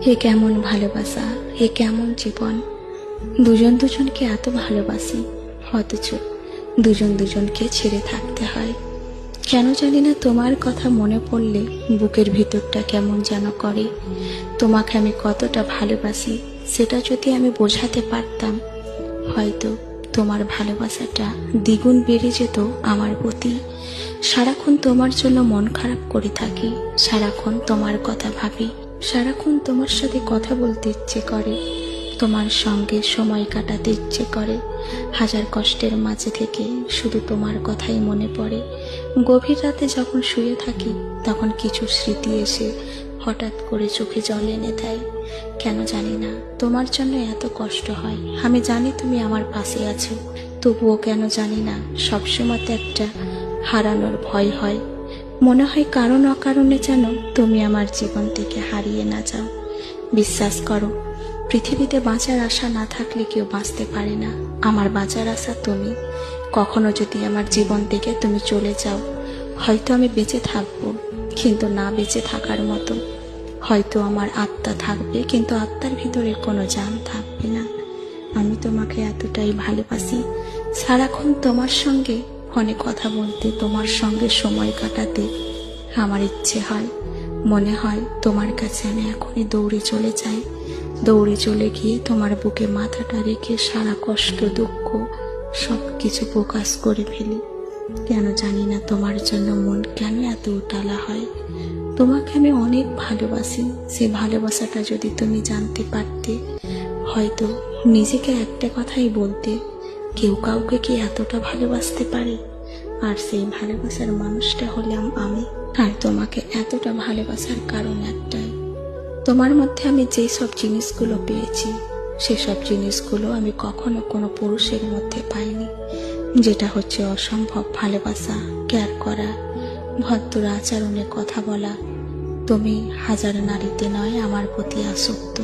এ কেমন ভালোবাসা, এ কেমন জীবন। দুজন দুজনকে এত ভালোবাসি, অথচ দুজন দুজনকে ছেড়ে থাকতে হয়। কেন জানি না, তোমার কথা মনে পড়লে বুকের ভিতরটা কেমন যেন করে। তোমাকে আমি কতটা ভালোবাসি সেটা যদি আমি বোঝাতে পারতাম, হয়তো তোমার ভালোবাসাটা দ্বিগুণ বেড়ে যেত আমার প্রতি। সারাক্ষণ তোমার জন্য মন খারাপ করে থাকি, সারাক্ষণ তোমার কথা ভাবি, সারাক্ষণ তোমার সাথে কথা বলতে ইচ্ছে করে, তোমার সঙ্গে সময় কাটাতে ইচ্ছে করে। হাজার কষ্টের মাঝে থেকে শুধু তোমার কথাই মনে পড়ে। গভীর রাতে যখন শুয়ে থাকি, তখন কিছু স্মৃতি এসে হঠাৎ করে চোখে জল এনে দেয়। কেন জানি না, তোমার জন্য এত কষ্ট হয়। আমি জানি তুমি আমার পাশে আছো, তবুও কেন জানি না সবসময় তো একটা হারানোর ভয় হয়। মনে হয় কারণ অকারণে যেন তুমি আমার জীবন থেকে হারিয়ে না যাও। বিশ্বাস করো, পৃথিবীতে বাঁচার আশা না থাকলে কেউ বাঁচতে পারে না। আমার বাঁচার আশা তুমি। কখনো যদি আমার জীবন থেকে তুমি চলে যাও, হয়তো আমি বেঁচে থাকবো, কিন্তু না বেঁচে থাকার মতো। হয়তো আমার আত্মা থাকবে, কিন্তু আত্মার ভিতরে কোনো জান থাকবে না। আমি তোমাকে এতটাই ভালোবাসি, সারাক্ষণ তোমার সঙ্গে ফোনে কথা বলতে, তোমার সঙ্গে সময় কাটাতে আমার ইচ্ছে হয়। মনে হয় তোমার কাছে আমি এখনই দৌড়ে চলে যাই, দৌড়ে চলে গিয়ে তোমার বুকে মাথাটা রেখে সারা কষ্ট দুঃখ সব কিছু প্রকাশ করে ফেলি। কেন জানি না তোমার জন্য মন কেন এত উটালা হয়। তোমাকে আমি অনেক ভালোবাসি, সে ভালোবাসাটা যদি তুমি জানতে পারতে, হয়তো নিজেকে একটা কথাই বলতে, কেউ কাউকে কি এতটা ভালোবাসতে পারে? আর সেই ভালোবাসার মানুষটা হলাম আমি। আর তোমাকে এতটা ভালোবাসার কারণ একটাই, তোমার মধ্যে আমি যেই সব জিনিসগুলো পেয়েছি, সেসব জিনিসগুলো আমি কখনো কোনো পুরুষের মধ্যে পাইনি। যেটা হচ্ছে অসম্ভব ভালোবাসা, কেয়ার করা, ভদ্র আচরণে কথা বলা। তুমি হাজার নারীতে নয় আমার প্রতি আসক্ত।